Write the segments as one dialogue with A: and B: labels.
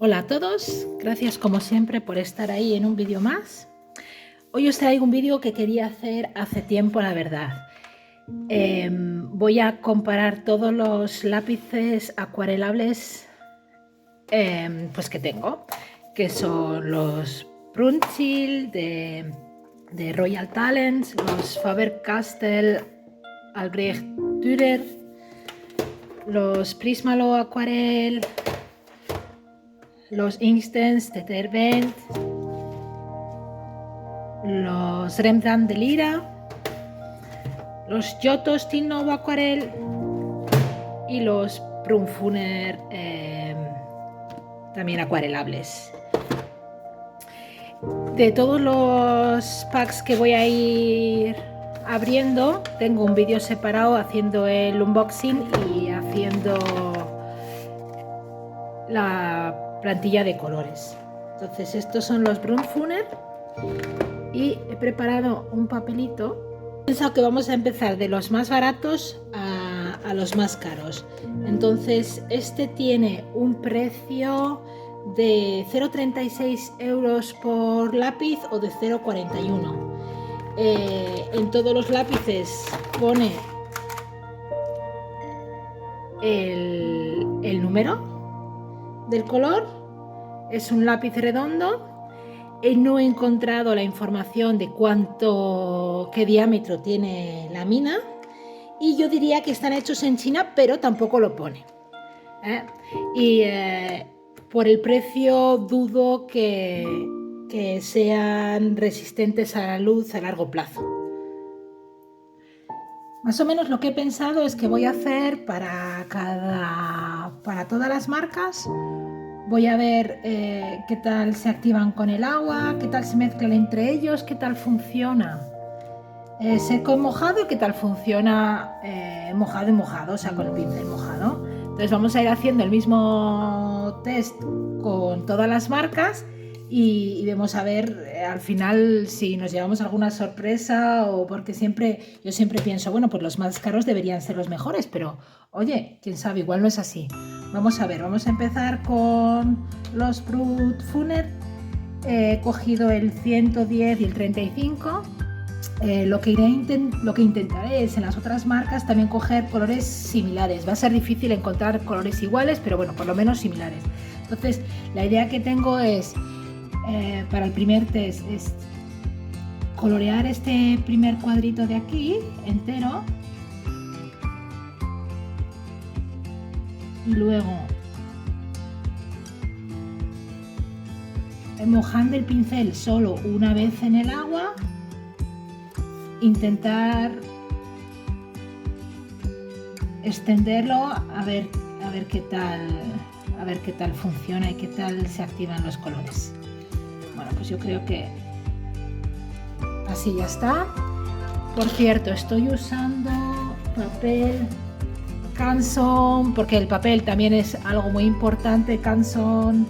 A: Hola a todos, gracias como siempre por estar ahí en un vídeo más. Hoy os traigo un vídeo que quería hacer hace tiempo, la verdad. Voy a comparar todos los lápices acuarelables pues que tengo, que son los Brunchill de Royal Talents, los Faber-Castell Albrecht Dürer, los Prismalo Aquarel, los Inkstens de Derwent, los Rembrandt de Lira, los Giotto Steel Novo Aquarel y los Brunfuner también acuarelables. De todos los packs que voy a ir abriendo, tengo un vídeo separado haciendo el unboxing y haciendo la plantilla de colores. Entonces estos son los Brunfuner y he preparado un papelito. He pensado que vamos a empezar de los más baratos a los más caros. Entonces este tiene un precio de 0,36 euros por lápiz o de 0,41. En todos los lápices pone el número del color. Es un lápiz redondo. No he encontrado la información de qué diámetro tiene la mina y yo diría que están hechos en China, pero tampoco lo pone. Y por el precio dudo que sean resistentes a la luz a largo plazo. Más o menos lo que he pensado es que voy a hacer para todas las marcas. Voy a ver qué tal se activan con el agua, qué tal se mezclan entre ellos, qué tal funciona seco y mojado y qué tal funciona mojado y mojado, o sea, con el pincel mojado. Entonces vamos a ir haciendo el mismo test con todas las marcas y vamos a ver al final si nos llevamos alguna sorpresa o porque yo siempre pienso, bueno, pues los más caros deberían ser los mejores, pero oye, quién sabe, igual no es así. Vamos a ver, vamos a empezar con los Brunfuner. He cogido el 110 y el 35. Lo que intentaré es en las otras marcas también coger colores similares. Va a ser difícil encontrar colores iguales, pero bueno, por lo menos similares. Entonces, la idea que tengo es, para el primer test, es colorear este primer cuadrito de aquí entero y luego mojando el pincel solo una vez en el agua, intentar extenderlo a ver qué tal funciona y qué tal se activan los colores. Bueno, pues yo creo que así ya está. Por cierto, estoy usando papel Canson porque el papel también es algo muy importante. Canson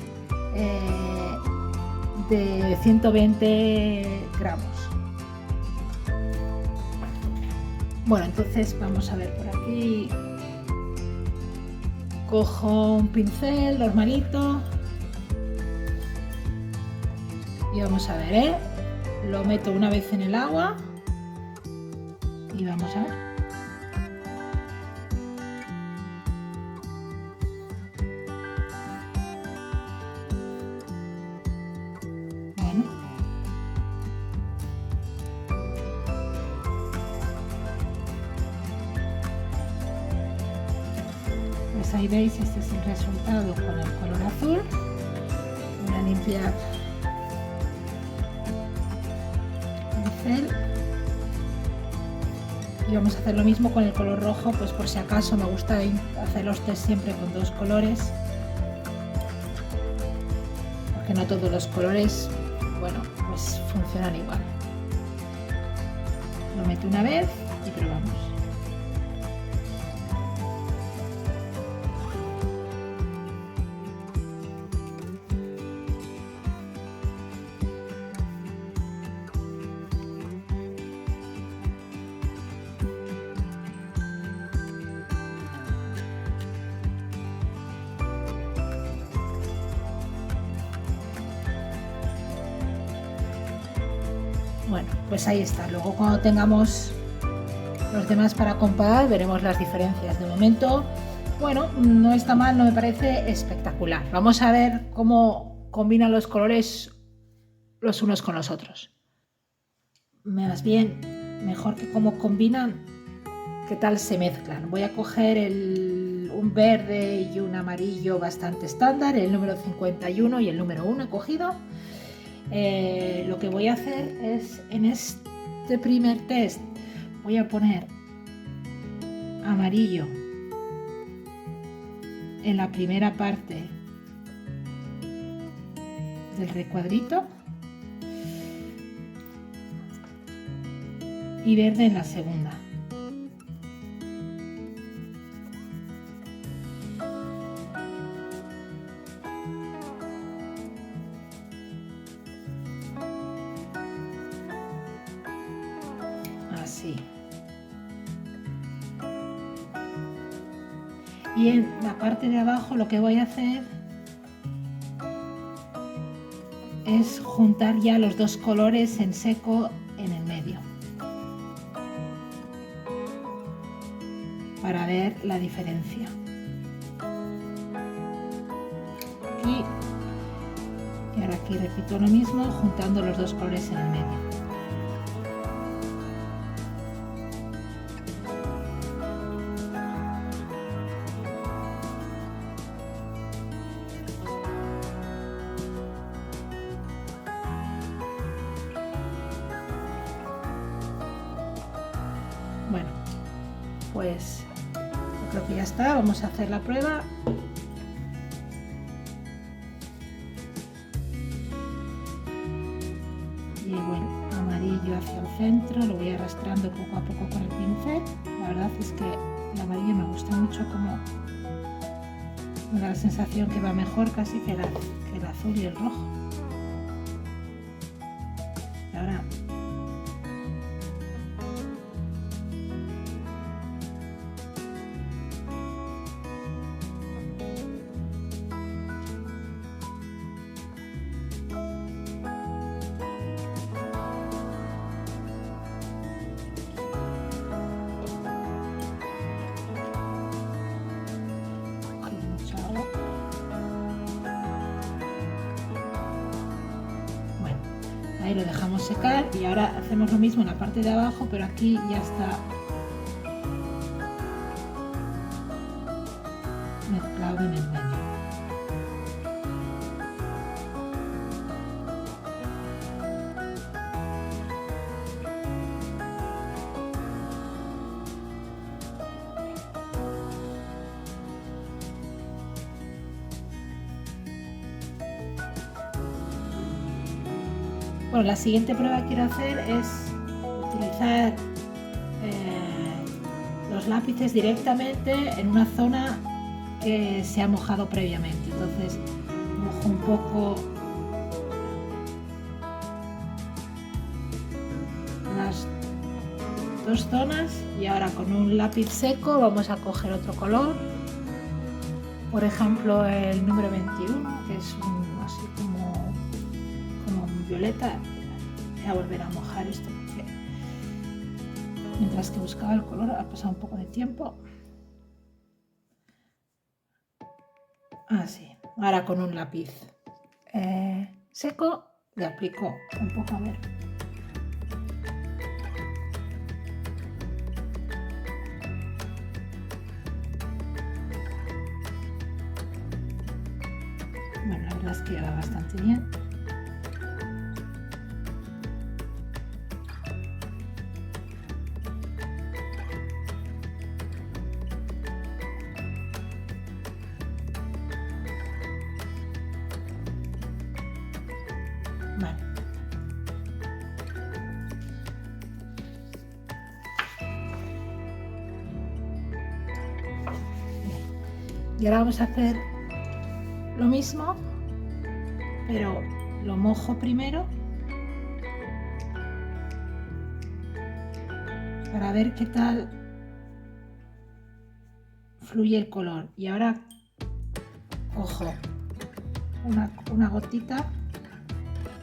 A: de 120 gramos. Bueno, entonces vamos a ver por aquí. Cojo un pincel normalito y vamos a ver, lo meto una vez en el agua y vamos a ver. Pues ahí veis, este es el resultado con el color azul. Voy a limpiar el pincel y vamos a hacer lo mismo con el color rojo, pues por si acaso me gusta hacer los test siempre con dos colores, porque no todos los colores, bueno, pues funcionan igual. Lo meto una vez y probamos. Pues ahí está. Luego cuando tengamos los demás para comparar veremos las diferencias. De momento, bueno, no está mal, no me parece espectacular. Vamos a ver cómo combinan los colores los unos con los otros. Más bien, mejor que cómo combinan, qué tal se mezclan. Voy a coger un verde y un amarillo bastante estándar, el número 51 y el número 1 he cogido. Lo que voy a hacer es, en este primer test, voy a poner amarillo en la primera parte del recuadrito y verde en la segunda. Así. Y en la parte de abajo lo que voy a hacer es juntar ya los dos colores en seco en el medio para ver la diferencia. Y ahora aquí repito lo mismo, juntando los dos colores en el medio. Bueno, pues yo creo que ya está. Vamos a hacer la prueba. Llevo el amarillo hacia el centro, lo voy arrastrando poco a poco con el pincel. La verdad es que el amarillo me gusta mucho, como me da la sensación que va mejor casi que el azul y el rojo. Y ahora ahí lo dejamos secar y ahora hacemos lo mismo en la parte de abajo, pero aquí ya está mezclado en el medio. Bueno, la siguiente prueba que quiero hacer es utilizar los lápices directamente en una zona que se ha mojado previamente. Entonces mojo un poco las dos zonas y ahora con un lápiz seco vamos a coger otro color. Por ejemplo, el número 21, que es así como violeta. Voy a volver a mojar esto porque mientras que buscaba el color ha pasado un poco de tiempo. Así. Ahora con un lápiz seco le aplico un poco, a ver. Bueno, la verdad es que va bastante bien. Vale. Y ahora vamos a hacer lo mismo, pero lo mojo primero para ver qué tal fluye el color. Y ahora cojo una gotita,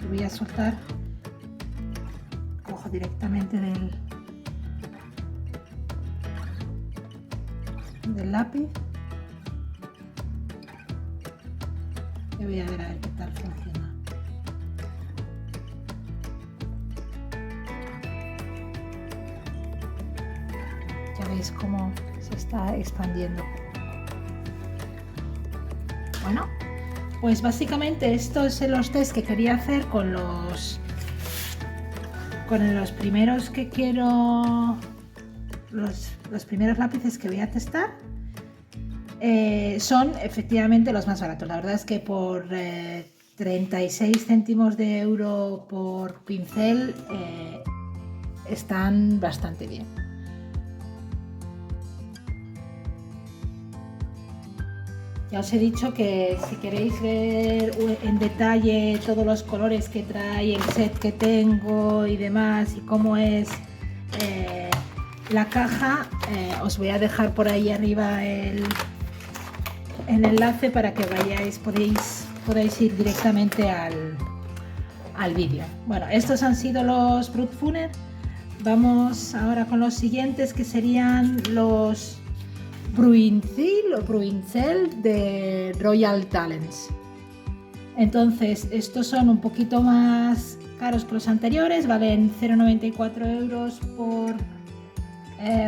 A: lo voy a soltar, cojo cojo directamente del lápiz y voy a ver qué tal funciona. Ya veis cómo se está expandiendo. Bueno, pues básicamente estos son los test que quería hacer con los primeros que quiero, los primeros lápices que voy a testar. Son efectivamente los más baratos. La verdad es que por 36 céntimos de euro por pincel están bastante bien. Ya os he dicho que si queréis ver en detalle todos los colores que trae el set que tengo y demás y cómo es la caja, os voy a dejar por ahí arriba el enlace para que podáis ir directamente al vídeo. Bueno, estos han sido los Brutfuner. Vamos ahora con los siguientes, que serían los Bruinzell de Royal Talents. Entonces estos son un poquito más caros que los anteriores, valen 0,94 euros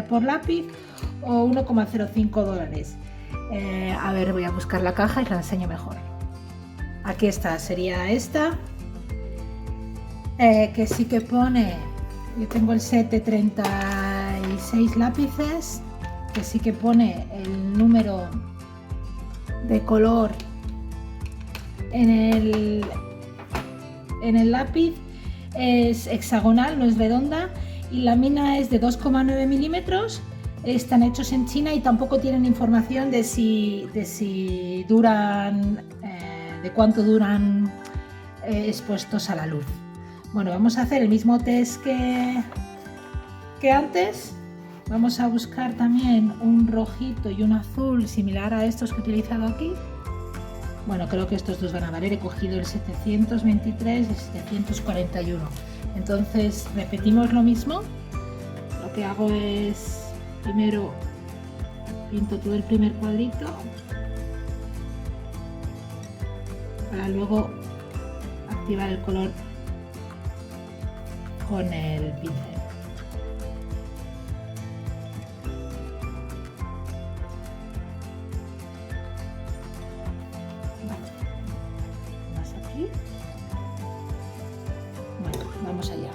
A: por lápiz o 1,05 dólares. A ver, voy a buscar la caja y la enseño mejor. Aquí está, sería esta, que sí que pone, yo tengo el set de 36 lápices, que sí que pone el número de color en el lápiz. Es hexagonal, no es redonda, y la mina es de 2,9 milímetros. Están hechos en China y tampoco tienen información de si duran, de cuánto duran expuestos a la luz. Bueno, vamos a hacer el mismo test que antes. Vamos a buscar también un rojito y un azul similar a estos que he utilizado aquí. Bueno, creo que estos dos van a valer. He cogido el 723 y el 741. Entonces repetimos lo mismo. Lo que hago es, primero pinto todo el primer cuadrito para luego activar el color con el pincel. Más aquí. Bueno, vamos allá.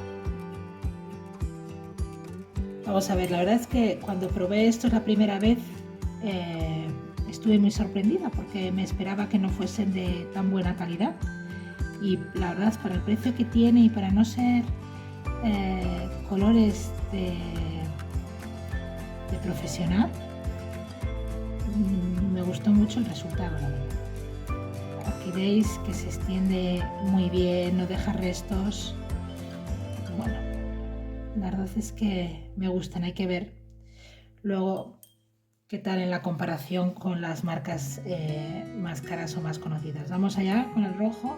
A: Vamos a ver, la verdad es que cuando probé esto la primera vez estuve muy sorprendida porque me esperaba que no fuesen de tan buena calidad, y la verdad es para el precio que tiene y para no ser colores de profesional, me gustó mucho el resultado, la verdad. Aquí veis que se extiende muy bien, no deja restos. Bueno, la verdad es que me gustan. Hay que ver luego qué tal en la comparación con las marcas más caras o más conocidas. Vamos allá con el rojo.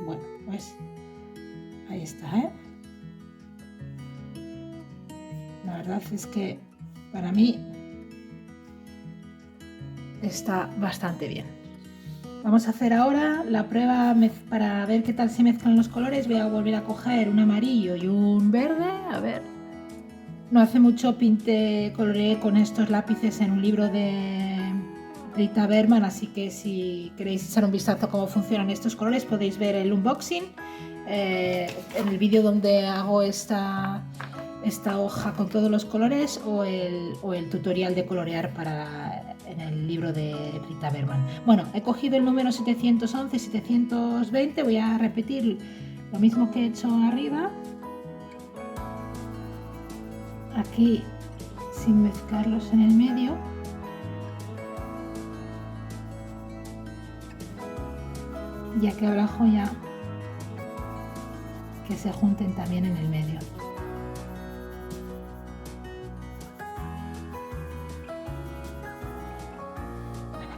A: Bueno, pues ahí está, La verdad es que para mí está bastante bien. Vamos a hacer ahora la prueba para ver qué tal se mezclan los colores. Voy a volver a coger un amarillo y un verde. A ver, no hace mucho coloreé con estos lápices en un libro de Rita Berman, así que si queréis echar un vistazo a cómo funcionan estos colores podéis ver el unboxing en el vídeo donde hago esta hoja con todos los colores, o el tutorial de colorear en el libro de Rita Berman. Bueno, he cogido el número 711 y 720, voy a repetir lo mismo que he hecho arriba, aquí sin mezclarlos en el medio. Ya que abajo ya que se junten también en el medio.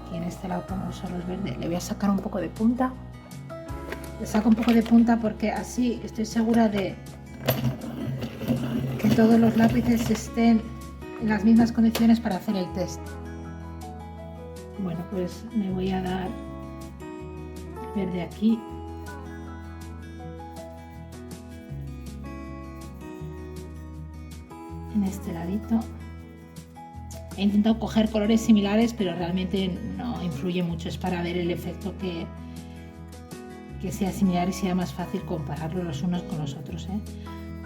A: Aquí en este lado pongo solo el verde. Le voy a sacar un poco de punta. Le saco un poco de punta porque así estoy segura de que todos los lápices estén en las mismas condiciones para hacer el test. Bueno, pues me voy a dar verde aquí. En este ladito. He intentado coger colores similares, pero realmente no influye mucho. Es para ver el efecto que sea similar y sea más fácil compararlo los unos con los otros, ¿eh?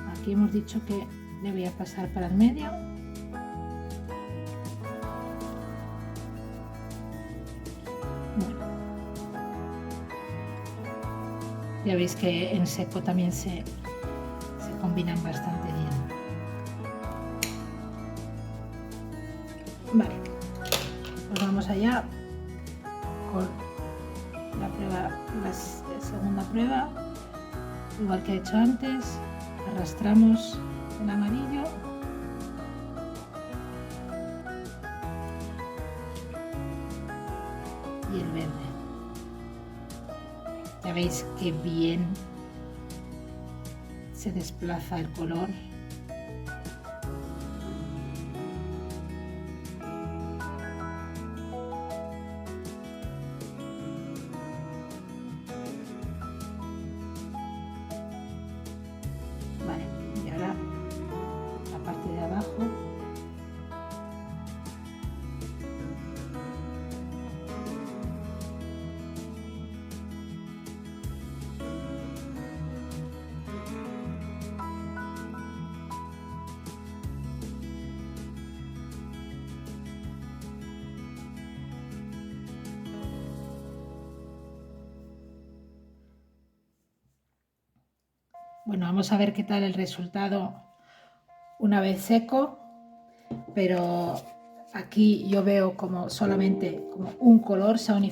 A: Aquí hemos dicho que le voy a pasar para el medio. Bueno. Ya veis que en seco también se combinan bastante bien. Vale, pues vamos allá con la prueba, la segunda prueba, igual que he hecho antes, arrastramos el amarillo y el verde. Ya veis que bien se desplaza el color. Vale, y ahora la parte de abajo. Bueno, vamos a ver qué tal el resultado una vez seco, pero aquí yo veo como solamente como un color se han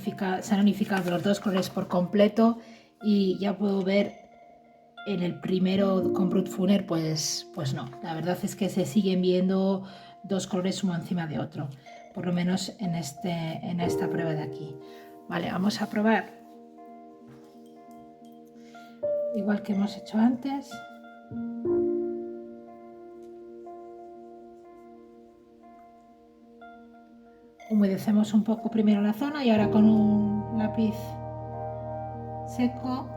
A: unificado los dos colores por completo, y ya puedo ver en el primero con Brut Funer, pues no, la verdad es que se siguen viendo dos colores uno encima de otro, por lo menos en esta prueba de aquí. Vale, vamos a probar igual que hemos hecho antes. Humedecemos un poco primero la zona y ahora con un lápiz seco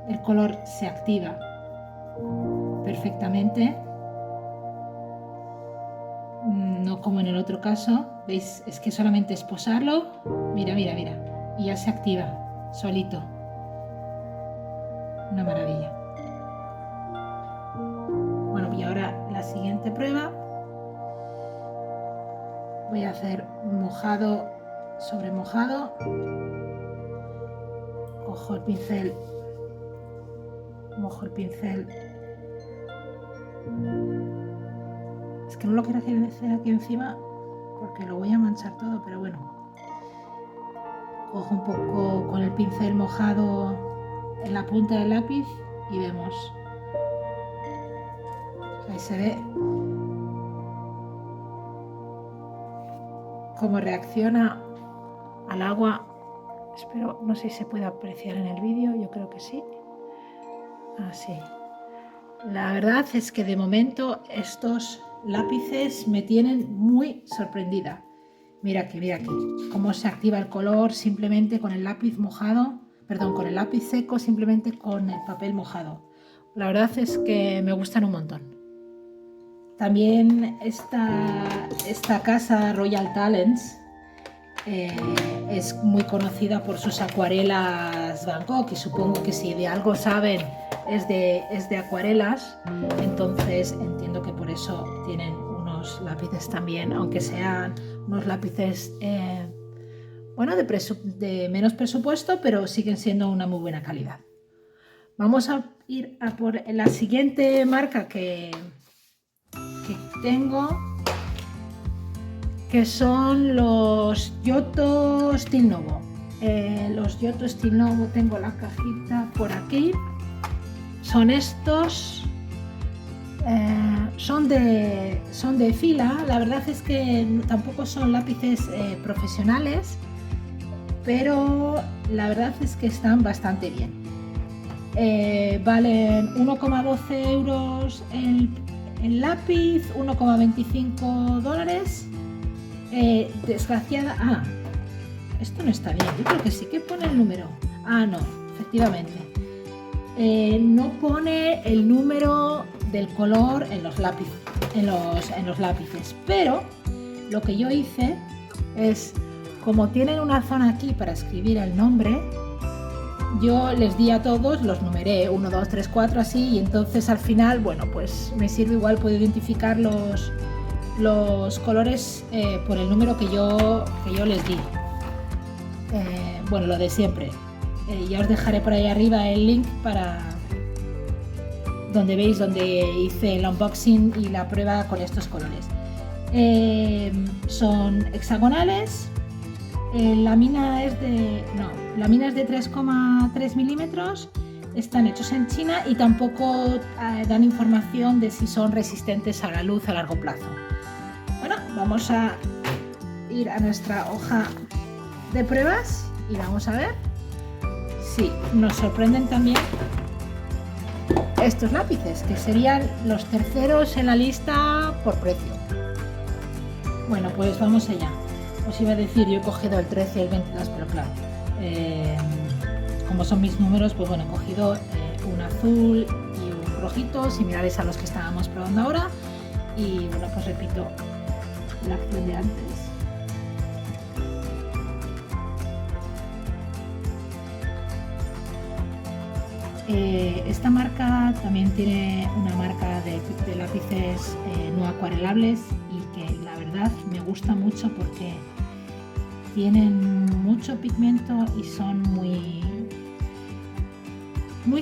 A: el color se activa perfectamente, no como en el otro caso. ¿Veis? Es que solamente es posarlo, mira, mira, mira, y ya se activa solito. Una maravilla. Bueno, y ahora la siguiente prueba. Voy a hacer mojado sobre mojado. Cojo el pincel, mojo el pincel. Es que no lo quiero hacer aquí encima porque lo voy a manchar todo, pero bueno. Cojo un poco con el pincel mojado en la punta del lápiz y vemos. Ahí se ve cómo reacciona al agua. Espero, no sé si se puede apreciar en el vídeo, yo creo que sí. Así. La verdad es que de momento estos lápices me tienen muy sorprendida. Mira aquí, cómo se activa el color simplemente con el lápiz mojado, perdón, con el lápiz seco, simplemente con el papel mojado. La verdad es que me gustan un montón. También esta casa Royal Talents es muy conocida por sus acuarelas Van Gogh, y supongo que si de algo saben es de acuarelas, entonces entiendo que por eso tienen unos lápices también, aunque sean unos lápices bueno, de menos presupuesto, pero siguen siendo una muy buena calidad. Vamos a ir a por la siguiente marca que tengo, que son los Giotto Stil Novo. Los Giotto Stil Novo, tengo la cajita por aquí. son estos. Son de fila. La verdad es que tampoco son lápices profesionales, pero la verdad es que están bastante bien. Valen 1,12 euros el lápiz, 1,25 dólares. Desgraciada. Esto no está bien. Yo creo que sí que pone el número. No, efectivamente. No pone el número del color en los lápices, pero lo que yo hice es, como tienen una zona aquí para escribir el nombre, yo les di a todos, los numeré 1, 2, 3, 4 así, y entonces al final, bueno, pues me sirve, igual puedo identificar los colores por el número que yo les di. Bueno, lo de siempre. Ya os dejaré por ahí arriba el link para donde veis donde hice el unboxing y la prueba con estos colores. Son hexagonales. La mina es de 3,3 milímetros. Están hechos en China y tampoco dan información de si son resistentes a la luz a largo plazo. Bueno, vamos a ir a nuestra hoja de pruebas y vamos a ver. Sí, nos sorprenden también estos lápices, que serían los terceros en la lista por precio. Bueno, pues vamos allá. Os iba a decir, yo he cogido el 13 y el 22, pero claro, como son mis números, pues bueno, he cogido un azul y un rojito, similares a los que estábamos probando ahora. Y bueno, pues repito la acción de antes. Esta marca también tiene una marca de lápices no acuarelables y que la verdad me gusta mucho porque tienen mucho pigmento y son muy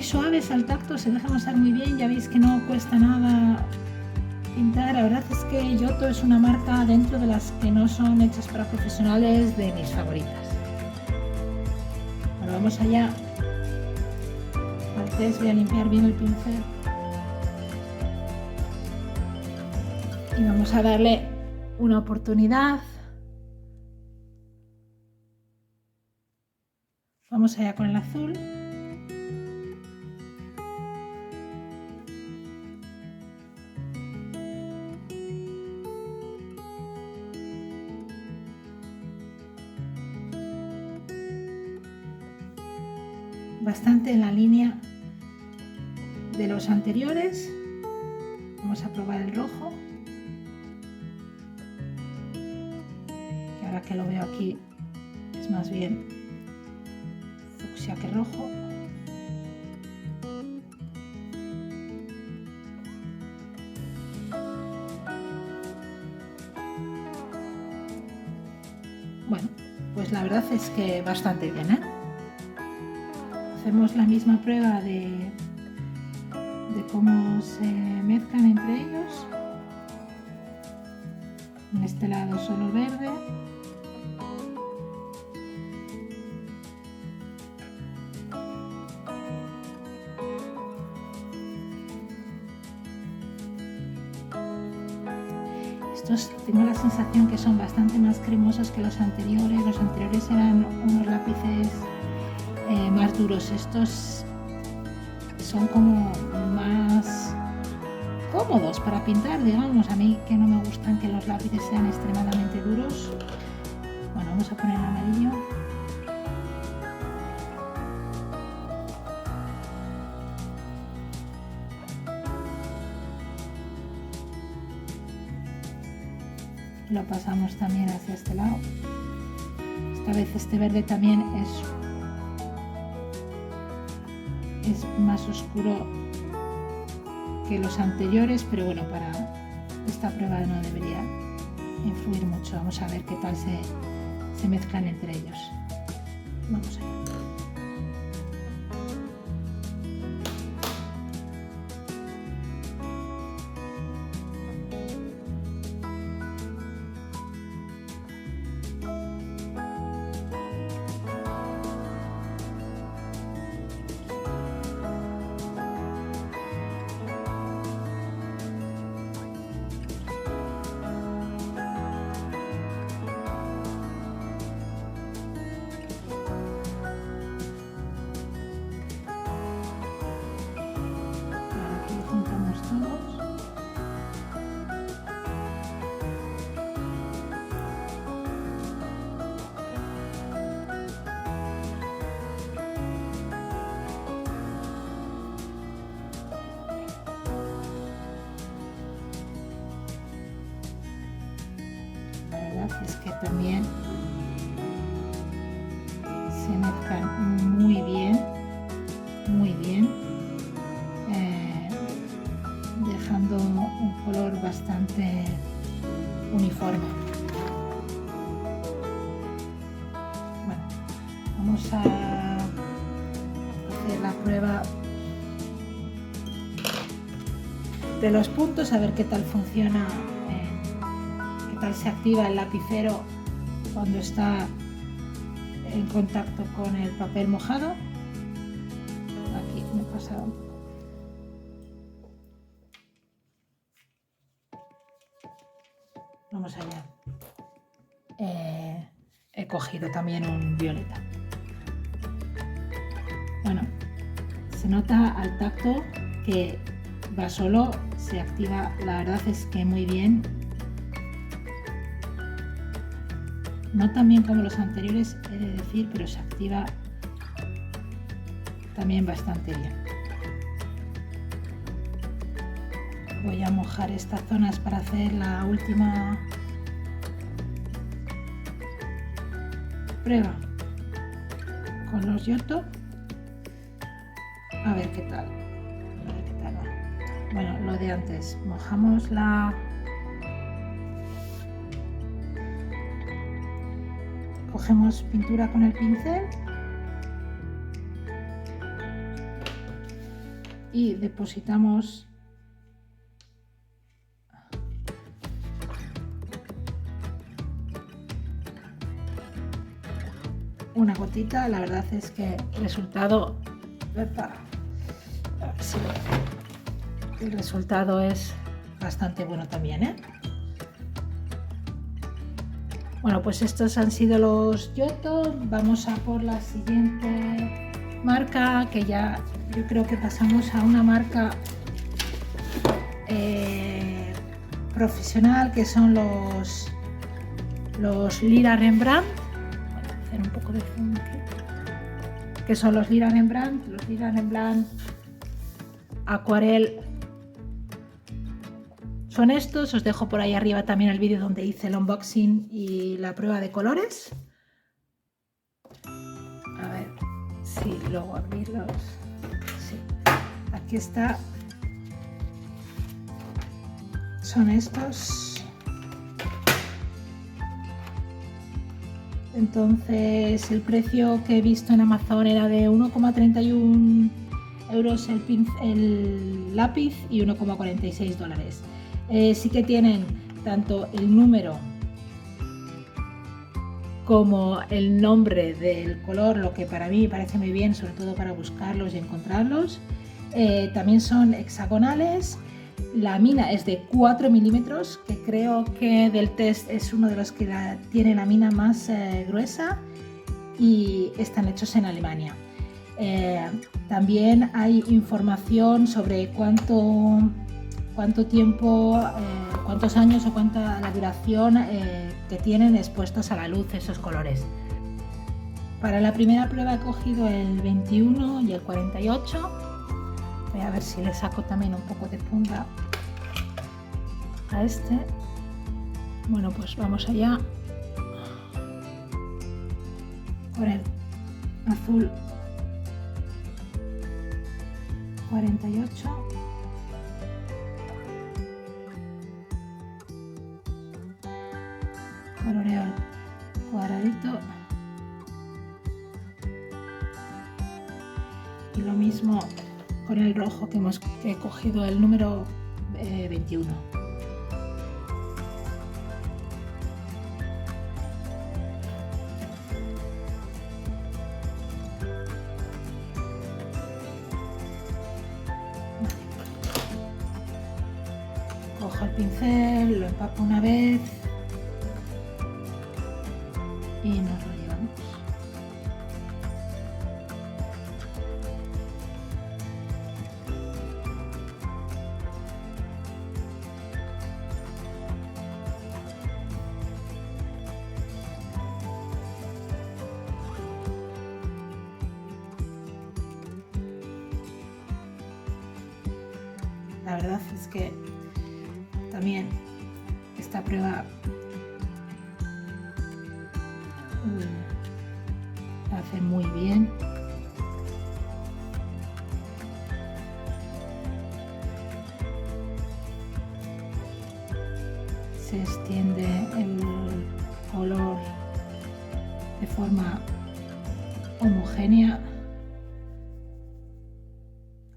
A: suaves al tacto, se dejan usar muy bien. Ya veis que no cuesta nada pintar. La verdad es que Giotto es una marca, dentro de las que no son hechas para profesionales, de mis favoritas. Bueno, vamos allá. Antes voy a limpiar bien el pincel y vamos a darle una oportunidad. Vamos allá con el azul. Bastante en la línea de los anteriores. Vamos a probar el rojo, que ahora que lo veo aquí es más bien fucsia que rojo. Bueno, pues la verdad es que bastante bien, ¿eh? Hacemos la misma prueba de cómo se mezclan entre ellos. En este lado solo el verde. Estos tengo la sensación que son bastante más cremosos que los anteriores. Los anteriores eran unos lápices más duros. Estos son como más cómodos para pintar, digamos. A mí, que no me gustan que los lápices sean extremadamente duros. Bueno, vamos a poner el amarillo. Lo pasamos también hacia este lado. Esta vez este verde también es más oscuro que los anteriores, pero bueno, para esta prueba no debería influir mucho. Vamos a ver qué tal se mezclan entre ellos. Vamos allá. es que también se mezclan muy bien, dejando un color bastante uniforme. Bueno, vamos a hacer la prueba de los puntos, a ver qué tal funciona, qué tal se activa el lapicero cuando está en contacto con el papel mojado. Aquí me he pasado un poco. Vamos allá. He cogido también un violeta. Bueno, se nota al tacto que va solo, se activa, la verdad es que muy bien. No tan bien como los anteriores, he de decir, pero se activa también bastante bien. Voy a mojar estas zonas para hacer la última prueba con los Giotto. A ver qué tal. Va. Bueno, lo de antes, mojamos cogemos pintura con el pincel y depositamos una gotita. La verdad es que el resultado, el resultado es bastante bueno también, ¿eh? Bueno, pues estos han sido los Giotto. Vamos a por la siguiente marca, que ya yo creo que pasamos a una marca profesional, que son los Lira Rembrandt. Voy a hacer un poco de zoom aquí. Que son los Lira Rembrandt Acuarel. Son estos, os dejo por ahí arriba también el vídeo donde hice el unboxing y la prueba de colores. A ver si luego abrirlos. Sí. Aquí está. Son estos. Entonces el precio que he visto en Amazon era de 1,31 euros el lápiz y 1,46 dólares. Sí que tienen tanto el número como el nombre del color, lo que para mí me parece muy bien, sobre todo para buscarlos y encontrarlos. También son hexagonales. La mina es de 4 milímetros, que creo que del test es uno de los que tiene la mina más gruesa, y están hechos en Alemania. También hay información sobre cuánto tiempo, cuántos años o cuánta la duración que tienen expuestos a la luz esos colores. Para la primera prueba he cogido el 21 y el 48. Voy a ver si le saco también un poco de punta a este. Bueno, pues vamos allá con el azul 48. Coloreo el cuadradito y lo mismo con el rojo que he cogido el número 21. Cojo el pincel, lo empapo una vez y nos lo llevamos. La verdad es que también esta prueba hace muy bien. Se extiende el color de forma homogénea.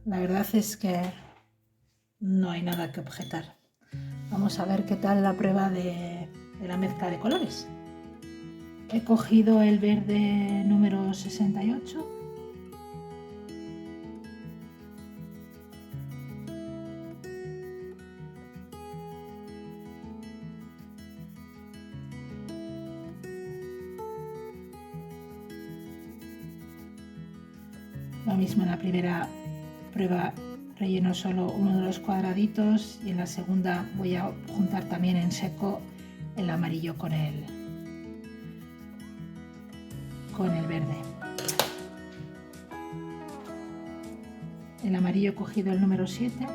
A: La verdad es que no hay nada que objetar. Vamos a ver qué tal la prueba de la mezcla de colores. He cogido el verde número 68. Lo mismo en la primera prueba, relleno solo uno de los cuadraditos y en la segunda voy a juntar también en seco el amarillo con el verde. El amarillo he cogido el número 7.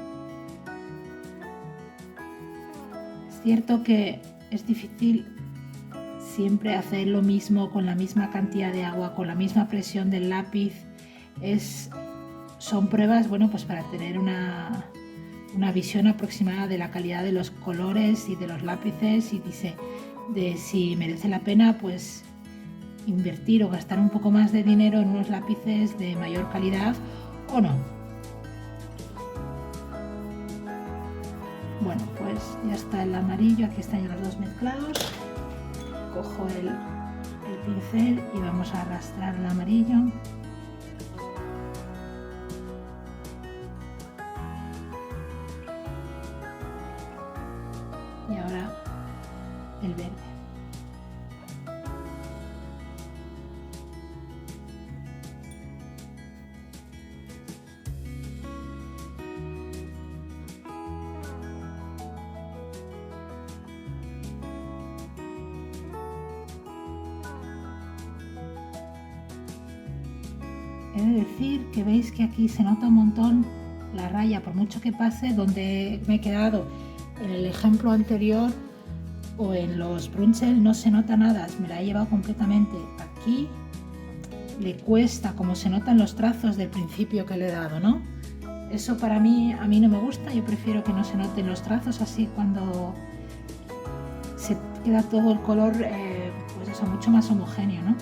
A: Es cierto que es difícil siempre hacer lo mismo con la misma cantidad de agua, con la misma presión del lápiz. Son pruebas, bueno, pues para tener una visión aproximada de la calidad de los colores y de los lápices y de si merece la pena pues invertir o gastar un poco más de dinero en unos lápices de mayor calidad o no. Bueno, pues ya está el amarillo, aquí están ya los dos mezclados. Cojo el pincel y vamos a arrastrar el amarillo. Y ahora el verde. He de decir que veis que aquí se nota un montón la raya, por mucho que pase, donde me he quedado en el ejemplo anterior o en los Brunchel no se nota nada, me la he llevado completamente. Aquí le cuesta, como se notan los trazos del principio que le he dado, ¿no? Eso a mí no me gusta, yo prefiero que no se noten los trazos, así cuando se queda todo el color, pues eso, mucho más homogéneo, ¿no?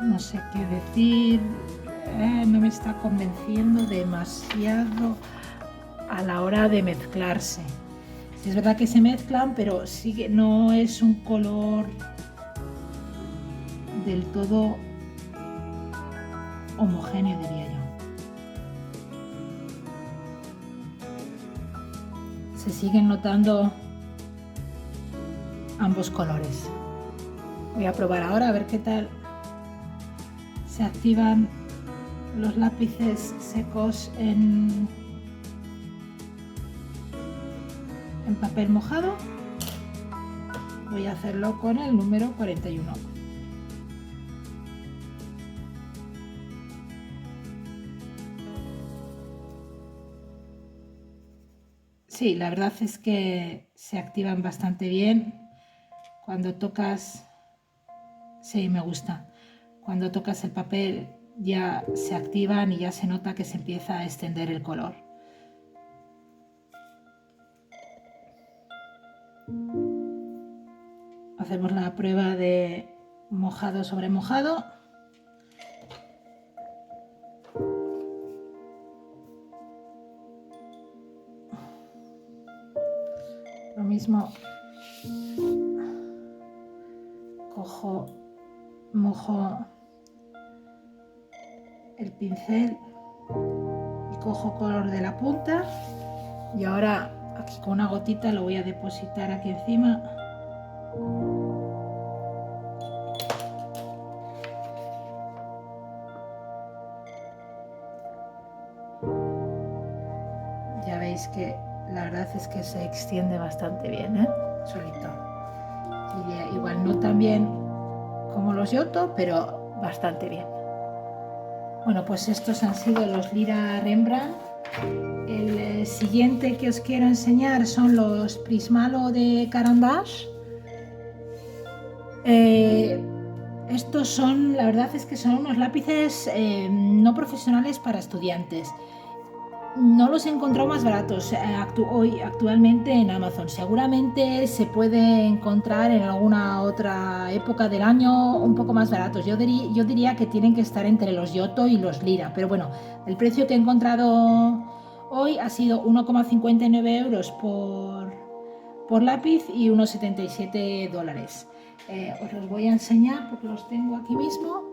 A: No sé qué decir, no me está convenciendo demasiado a la hora de mezclarse. Sí, es verdad que se mezclan, pero sí que no es un color del todo homogéneo, diría yo. Se siguen notando ambos colores. Voy a probar ahora a ver qué tal se activan los lápices secos en papel mojado. Voy a hacerlo con el número 41. Sí, la verdad es que se activan bastante bien. Cuando tocas, sí, me gusta. Cuando tocas el papel ya se activan y ya se nota que se empieza a extender el color. Hacemos la prueba de mojado sobre mojado. Lo mismo, mojo el pincel y cojo color de la punta y ahora aquí con una gotita lo voy a depositar aquí encima. Ya veis que la verdad es que se extiende bastante bien, ¿eh? Solito. Y igual no tan bien como los Giotto, pero bastante bien. Bueno, pues estos han sido los Lira Rembrandt. El siguiente que os quiero enseñar son los Prismalo de Caran d'Ache. Estos son, la verdad es que son unos lápices no profesionales para estudiantes. No los he encontrado más baratos actualmente en Amazon. Seguramente se puede encontrar en alguna otra época del año un poco más baratos. Yo diría que tienen que estar entre los Giotto y los Lira. Pero bueno, el precio que he encontrado hoy ha sido 1,59 euros por lápiz y unos $77. Os los voy a enseñar porque los tengo aquí mismo.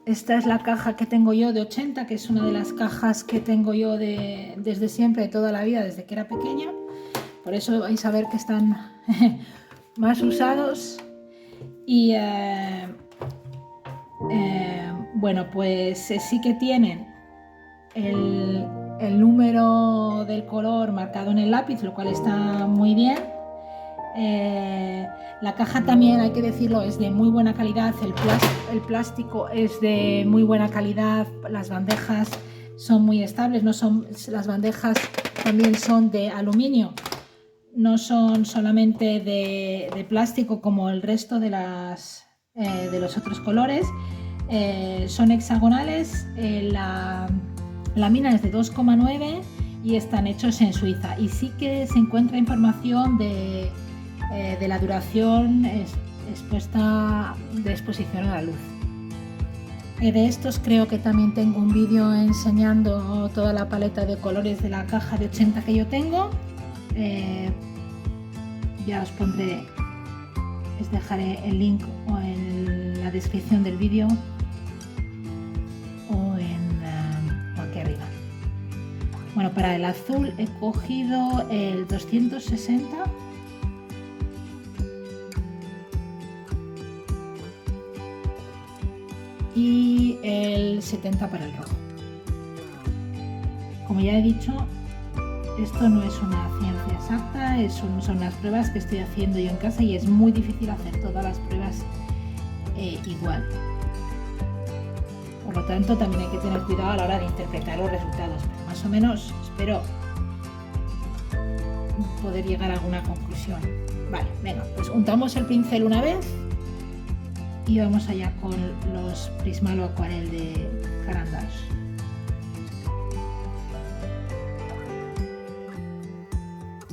A: Esta es la caja que tengo yo de 80, que es una de las cajas que tengo yo desde siempre, de toda la vida, desde que era pequeña. Por eso vais a ver que están más usados. Y bueno, pues sí que tienen el número del color marcado en el lápiz, lo cual está muy bien. La caja también, hay que decirlo, es de muy buena calidad, el plástico es de muy buena calidad, las bandejas son muy estables, las bandejas también son de aluminio, no son solamente de plástico como el resto de los otros colores, son hexagonales, la lámina es de 2,9 y están hechos en Suiza, y sí que se encuentra información de la duración de exposición a la luz. De estos creo que también tengo un vídeo enseñando toda la paleta de colores de la caja de 80 que yo tengo. Ya os dejaré el link o en la descripción del vídeo o aquí arriba. Bueno, para el azul he cogido el 260 y el 70 para el rojo. Como ya he dicho, esto no es una ciencia exacta, son unas pruebas que estoy haciendo yo en casa y es muy difícil hacer todas las pruebas igual. Por lo tanto, también hay que tener cuidado a la hora de interpretar los resultados, pero más o menos espero poder llegar a alguna conclusión. Vale, venga, pues untamos el pincel una vez y vamos allá con los Prismalo Acuarel de Caran d'Ache.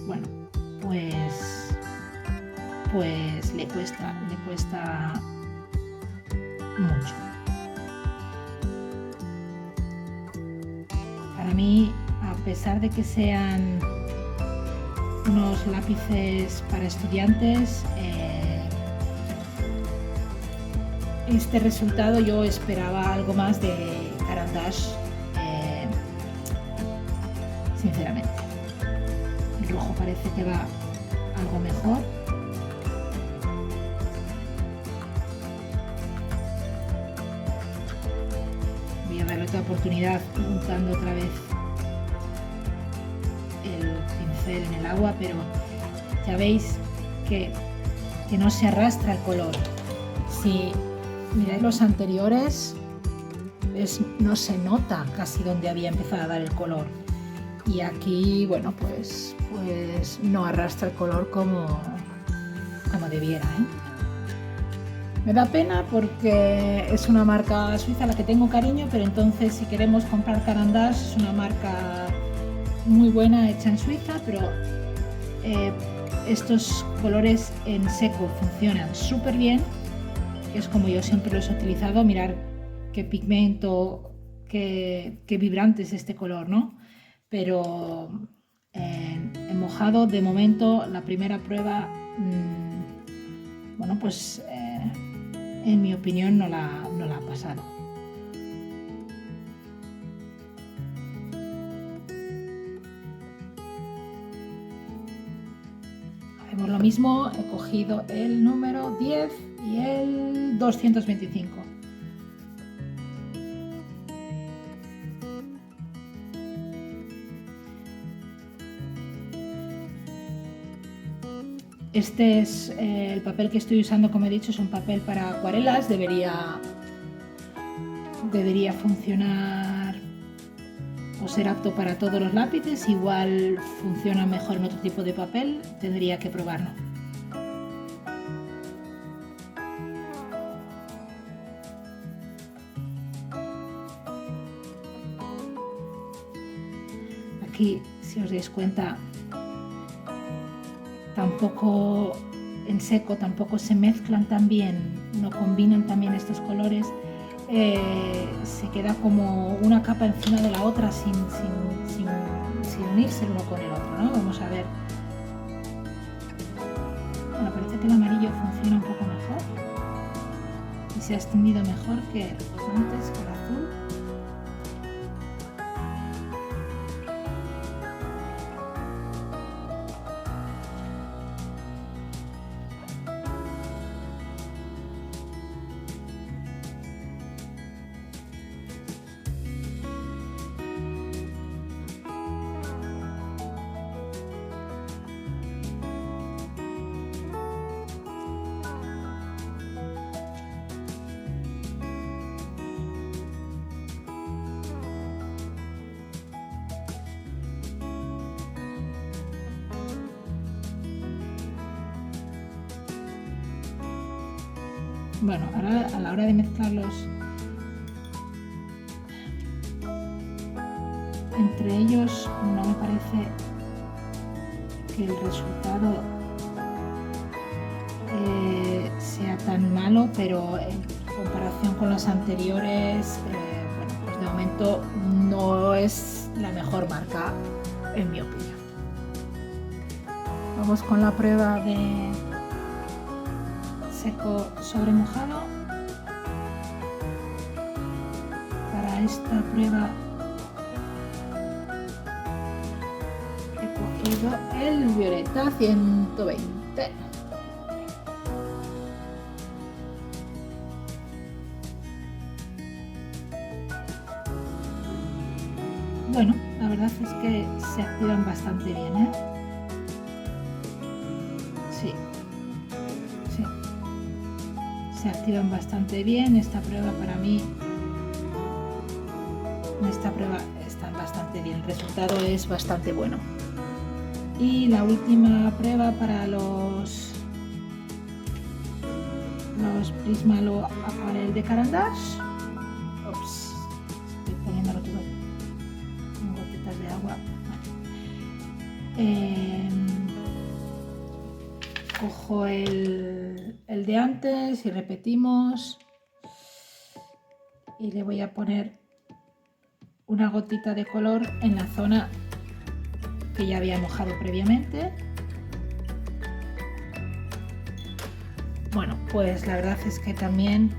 A: Bueno, pues le cuesta mucho. Para mí, a pesar de que sean unos lápices para estudiantes, este resultado yo esperaba algo más de Caran d'Ache, sinceramente. El rojo parece que va algo mejor. Voy a darle otra oportunidad untando otra vez el pincel en el agua, pero ya veis que no se arrastra el color. Si miráis los anteriores, no se nota casi donde había empezado a dar el color, y aquí, bueno, pues no arrastra el color como debiera, ¿eh? Me da pena porque es una marca suiza a la que tengo cariño, pero entonces si queremos comprar Caran d'Ache es una marca muy buena, hecha en Suiza, pero estos colores en seco funcionan súper bien, que es como yo siempre los he utilizado. Mirar qué pigmento, qué vibrante es este color, ¿no? Pero en mojado, de momento, la primera prueba, bueno, pues en mi opinión no la ha pasado. Hacemos lo mismo, he cogido el número 10 y el 225. Este es el papel que estoy usando, como he dicho, es un papel para acuarelas, debería funcionar o ser apto para todos los lápices, igual funciona mejor en otro tipo de papel, tendría que probarlo. Aquí, si os dais cuenta, tampoco en seco tampoco se mezclan tan bien, no combinan también estos colores, se queda como una capa encima de la otra sin unirse el uno con el otro, ¿no? Vamos a ver. Bueno, parece que el amarillo funciona un poco mejor y se ha extendido mejor que antes, que el azul. Bueno, ahora a la hora de mezclarlos entre ellos, no me parece que el resultado sea tan malo, pero en comparación con los anteriores, bueno, pues de momento no es la mejor marca, en mi opinión. Vamos con la prueba de seco sobre mojado. Para esta prueba he cogido el Violeta 120. Bueno, la verdad es que se activan bastante bien, ¿eh? Sí. Se activan bastante bien. Esta prueba para mí, está bastante bien, el resultado es bastante bueno. Y la última prueba para los Prismalo Aquarel de Caran d'Ache. Ups, estoy poniéndolo todo con gotitas de agua. Cojo el de antes y repetimos, y le voy a poner una gotita de color en la zona que ya había mojado previamente. Bueno, pues la verdad es que también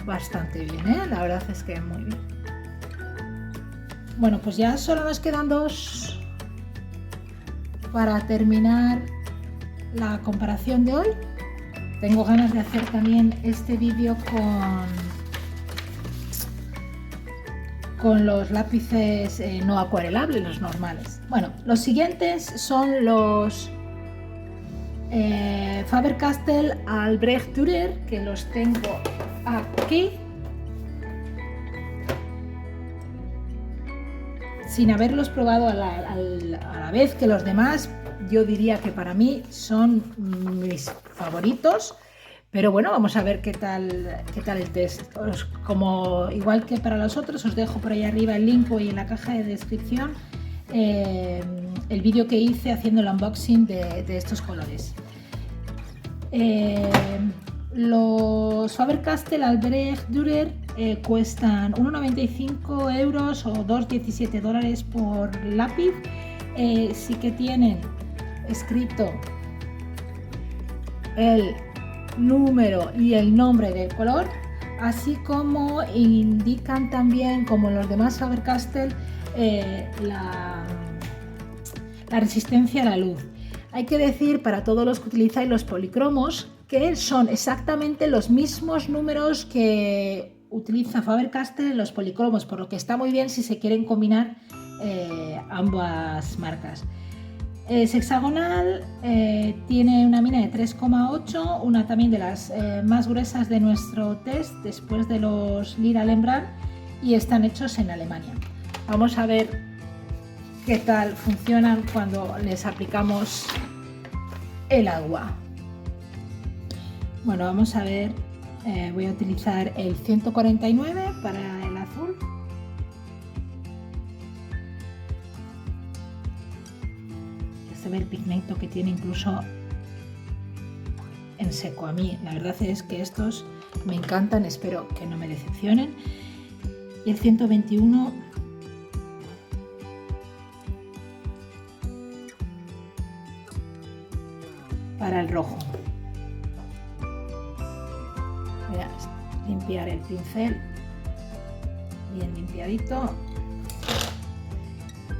A: bastante bien, ¿eh? La verdad es que muy bien. Bueno, pues ya solo nos quedan dos para terminar la comparación de hoy. Tengo ganas de hacer también este vídeo con los lápices no acuarelables, los normales. Bueno, los siguientes son los Faber-Castell Albrecht Dürer, que los tengo aquí. Sin haberlos probado a la vez que los demás, yo diría que para mí son mis favoritos, pero bueno, vamos a ver qué tal el test. Como igual que para los otros, os dejo por ahí arriba el link y en la caja de descripción el vídeo que hice haciendo el unboxing de estos colores. Los Faber-Castell Albrecht Dürer cuestan 1,95 € o $2,17 por lápiz. Sí que tienen escrito el número y el nombre del color, así como indican también, como los demás Faber-Castell, la resistencia a la luz. Hay que decir, para todos los que utilizáis los policromos, que son exactamente los mismos números que utiliza Faber-Castell en los policromos, por lo que está muy bien si se quieren combinar ambas marcas. Es hexagonal, tiene una mina de 3,8, una también de las más gruesas de nuestro test después de los Lira Lembran, y están hechos en Alemania. Vamos a ver qué tal funcionan cuando les aplicamos el agua. Bueno, vamos a ver, voy a utilizar el 149 para el azul. Se ve el pigmento que tiene incluso en seco. A mí la verdad es que estos me encantan, espero que no me decepcionen. Y el 121 para el rojo. Voy a limpiar el pincel bien limpiadito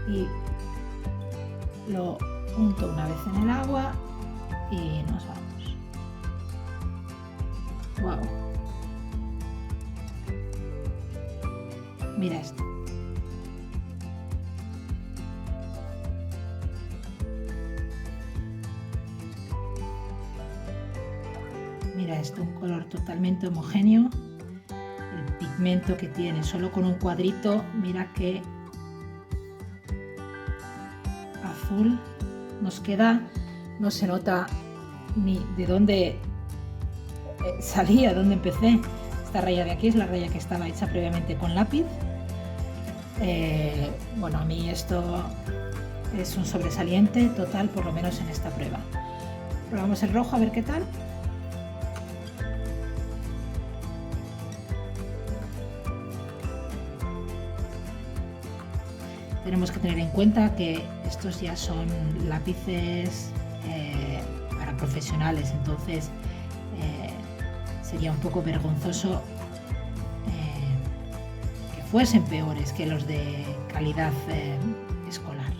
A: y lo unto una vez en el agua y nos vamos. Wow. Mira esto. Mira esto, un color totalmente homogéneo. El pigmento que tiene solo con un cuadrito, mira qué azul nos queda, no se nota ni de dónde salía, dónde empecé. Esta raya de aquí es la raya que estaba hecha previamente con lápiz. Bueno, a mí esto es un sobresaliente total, por lo menos en esta prueba. Probamos el rojo a ver qué tal. Tenemos que tener en cuenta que estos ya son lápices para profesionales, entonces sería un poco vergonzoso que fuesen peores que los de calidad escolar.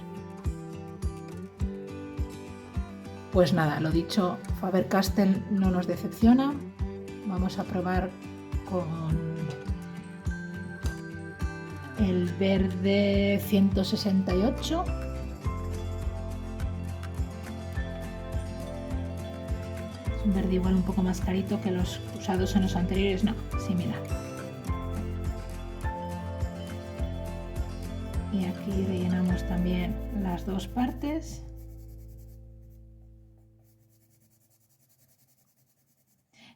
A: Pues nada, lo dicho, Faber-Castell no nos decepciona. Vamos a probar con el verde 168. Es un verde igual un poco más clarito que los usados en los anteriores, no, similar. Y aquí rellenamos también las dos partes.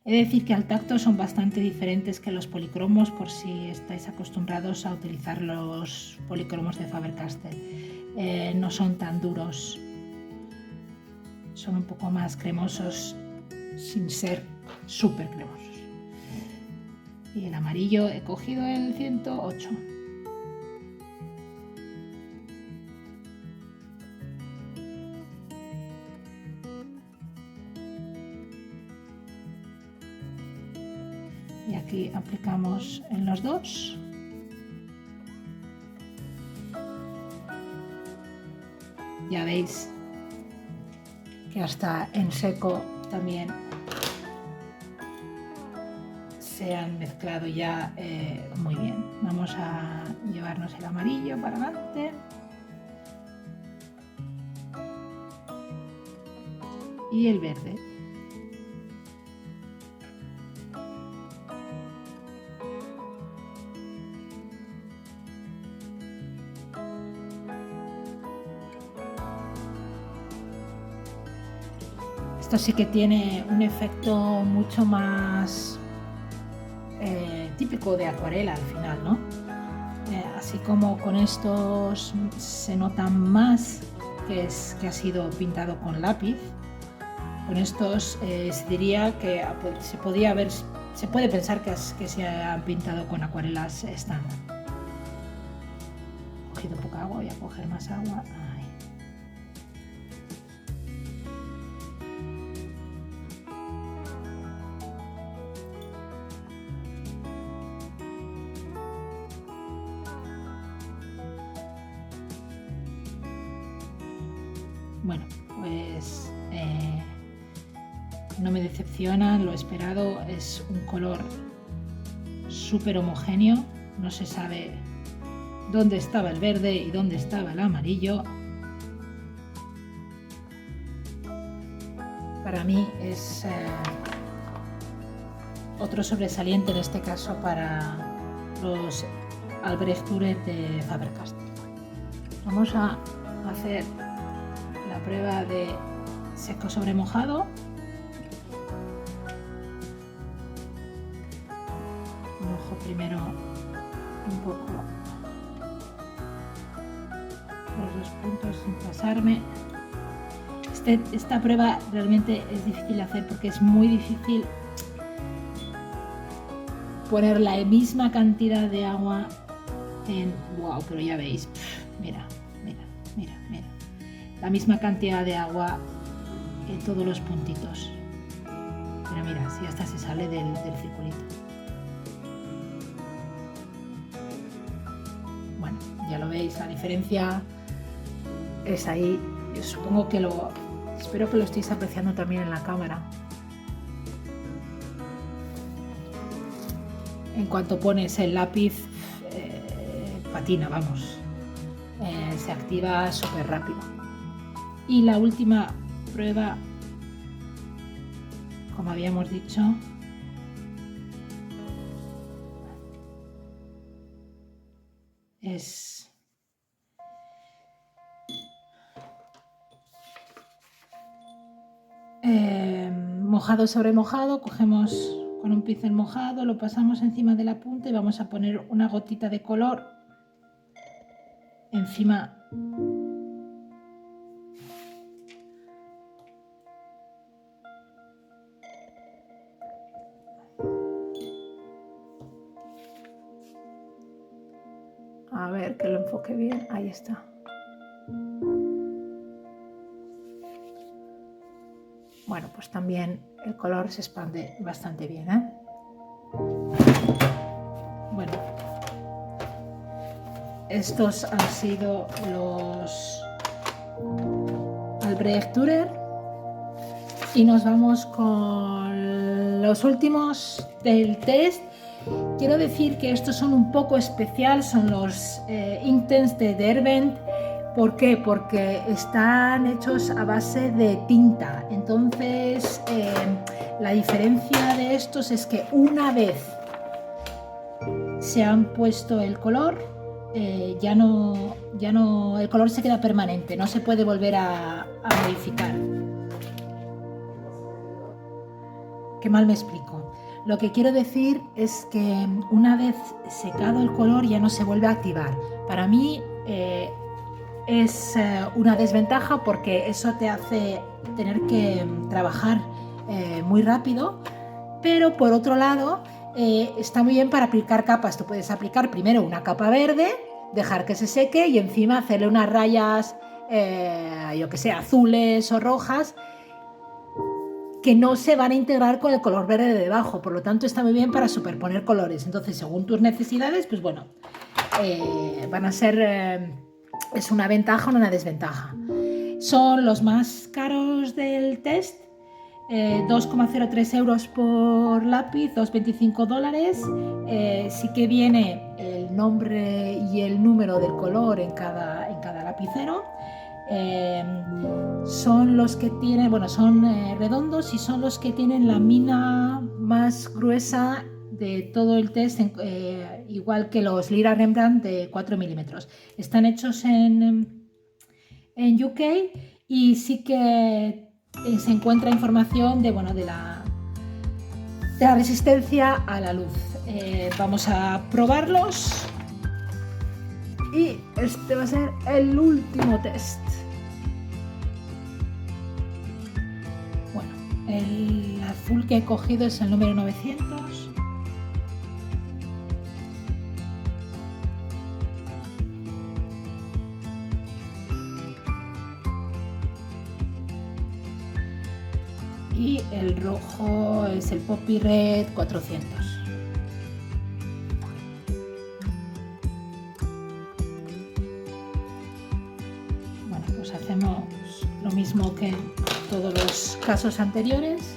A: He de decir que al tacto son bastante diferentes que los policromos, por si estáis acostumbrados a utilizar los policromos de Faber-Castell. No son tan duros, son un poco más cremosos sin ser súper cremosos. Y el amarillo he cogido el 108. Y aquí aplicamos en los dos. Ya veis que hasta en seco también se han mezclado ya muy bien. Vamos a llevarnos el amarillo para adelante. Y el verde. Esto sí que tiene un efecto mucho más típico de acuarela al final, ¿no? Así como con estos se nota más que ha sido pintado con lápiz, con estos se diría que se puede pensar que se han pintado con acuarelas estándar. He cogido poca agua, voy a coger más agua. Bueno, pues no me decepciona, lo esperado, es un color súper homogéneo, no se sabe dónde estaba el verde y dónde estaba el amarillo. para mí es otro sobresaliente en este caso para los Albrecht Dürer de Faber-Castell. Vamos a hacer la prueba de seco sobre mojado. Mojo primero un poco los dos puntos sin pasarme. Esta prueba realmente es difícil de hacer porque es muy difícil poner la misma cantidad de agua en... ¡Wow! Pero ya veis, mira, la misma cantidad de agua en todos los puntitos. Pero mira, si hasta se sale del circulito. Bueno, ya lo veis, la diferencia es ahí. Yo supongo que espero que lo estéis apreciando también en la cámara. En cuanto pones el lápiz, patina, vamos. Se activa súper rápido. Y la última prueba, como habíamos dicho, es mojado sobre mojado. Cogemos con un pincel mojado, lo pasamos encima de la punta y vamos a poner una gotita de color encima . A ver que lo enfoque bien, ahí está. Bueno, pues también el color se expande bastante bien, ¿eh? Bueno, estos han sido los Albrecht Dürer y nos vamos con los últimos del test. Quiero decir que estos son un poco especial, son los Inktense de Derwent. ¿Por qué? Porque están hechos a base de tinta. Entonces, la diferencia de estos es que una vez se han puesto el color, ya no, el color se queda permanente, no se puede volver a modificar. Qué mal me explico. Lo que quiero decir es que una vez secado el color ya no se vuelve a activar. Para mí es una desventaja porque eso te hace tener que trabajar muy rápido, pero por otro lado está muy bien para aplicar capas. Tú puedes aplicar primero una capa verde, dejar que se seque y encima hacerle unas rayas, yo que sé, azules o rojas, que no se van a integrar con el color verde de debajo, por lo tanto está muy bien para superponer colores. Entonces, según tus necesidades, pues bueno, van a ser, es una ventaja o una desventaja. Son los más caros del test, 2,03 euros por lápiz, $2,25. Sí que viene el nombre y el número del color en cada lapicero. Son los que tienen, bueno, son redondos y son los que tienen la mina más gruesa de todo el test, igual que los Lyra Rembrandt de 4 milímetros. Están hechos en UK y sí que se encuentra información de, bueno, de la resistencia a la luz. Vamos a probarlos y este va a ser el último test. El azul que he cogido es el número 900. Y el rojo es el Poppy Red 400. Bueno, pues hacemos lo mismo que en todos los casos anteriores.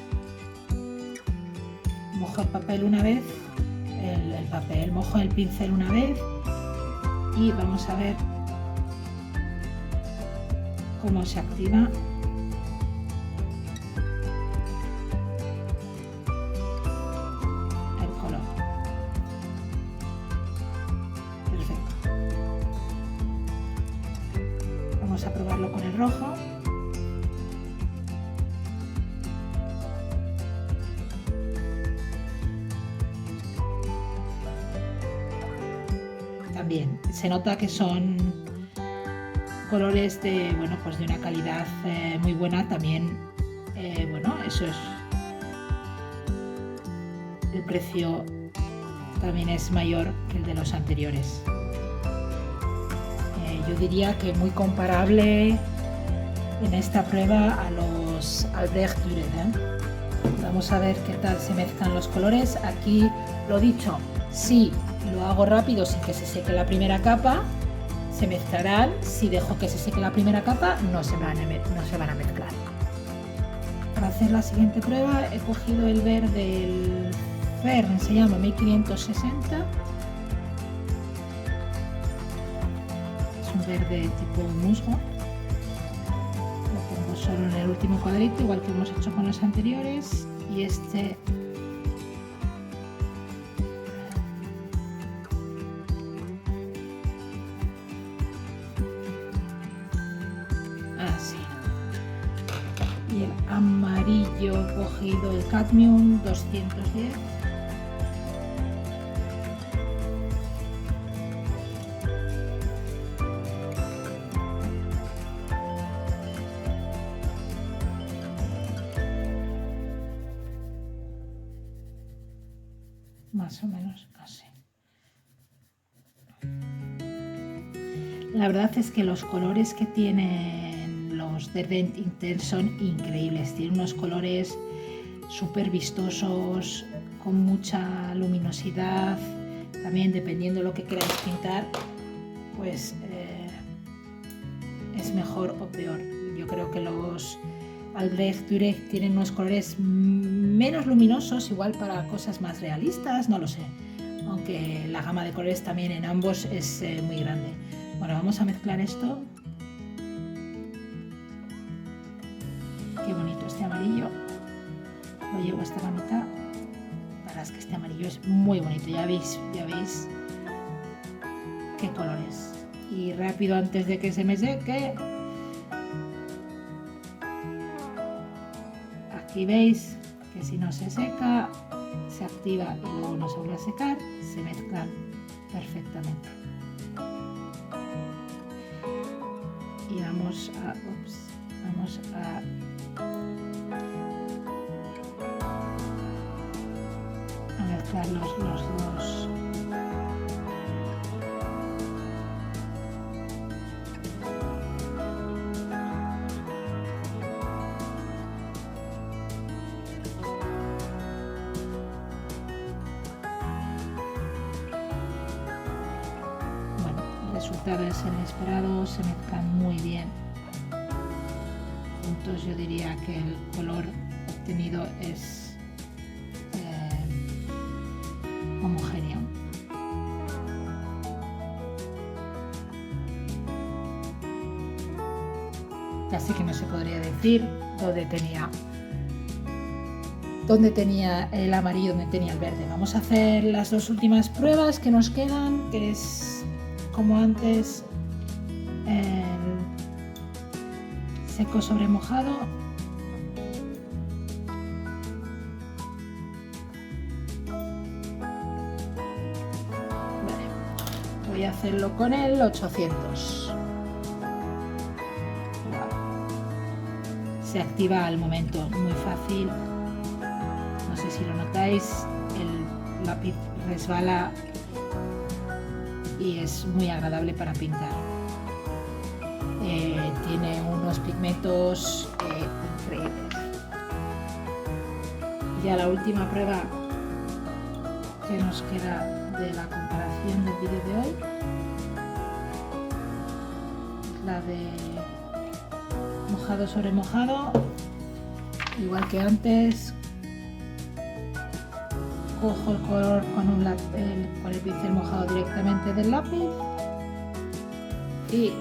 A: Mojo el papel una vez, mojo el pincel una vez y vamos a ver cómo se activa. Vamos a probarlo con el rojo. También se nota que son colores de, bueno, pues de una calidad muy buena. También, bueno, eso es, el precio también es mayor que el de los anteriores. Yo diría que muy comparable en esta prueba a los Albrecht Dürer. Vamos a ver qué tal se mezclan los colores. Aquí lo dicho, si lo hago rápido sin que se seque la primera capa, se mezclarán. Si dejo que se seque la primera capa, no se van a mezclar. Para hacer la siguiente prueba he cogido el verde, el Fern, se llama 1560. Es un verde tipo musgo. Lo pongo solo en el último cuadrito, igual que hemos hecho con los anteriores. Y este así. Y el amarillo he cogido el Cadmium 210. Más o menos así. La verdad es que los colores que tienen los Derdent Intel son increíbles. Tienen unos colores súper vistosos, con mucha luminosidad. También, dependiendo de lo que queráis pintar, pues es mejor o peor. Yo creo que los Albrecht Dürer tienen unos colores menos luminosos, igual para cosas más realistas, no lo sé. Aunque la gama de colores también en ambos es muy grande. Bueno, vamos a mezclar esto. Qué bonito este amarillo. Lo llevo hasta la mitad. La verdad es que este amarillo es muy bonito. Ya veis qué colores. Y rápido, antes de que se me seque. Aquí veis que si no se seca, se activa y luego no se vuelve a secar, se mezclan perfectamente. Y vamos a mezclar los dos. El resultado es el esperado, se mezclan muy bien juntos. Yo diría que el color obtenido es homogéneo. Casi que no se podría decir dónde tenía el amarillo, dónde tenía el verde. Vamos a hacer las dos últimas pruebas que nos quedan, que es, como antes, seco sobre mojado. Vale. Voy a hacerlo con el 800. Se activa al momento, muy fácil. No sé si lo notáis, el lápiz resbala y es muy agradable para pintar. Tiene unos pigmentos increíbles. Ya la última prueba que nos queda de la comparación del vídeo de hoy, la de mojado sobre mojado. Igual que antes, cojo el color con el pincel mojado directamente del lápiz y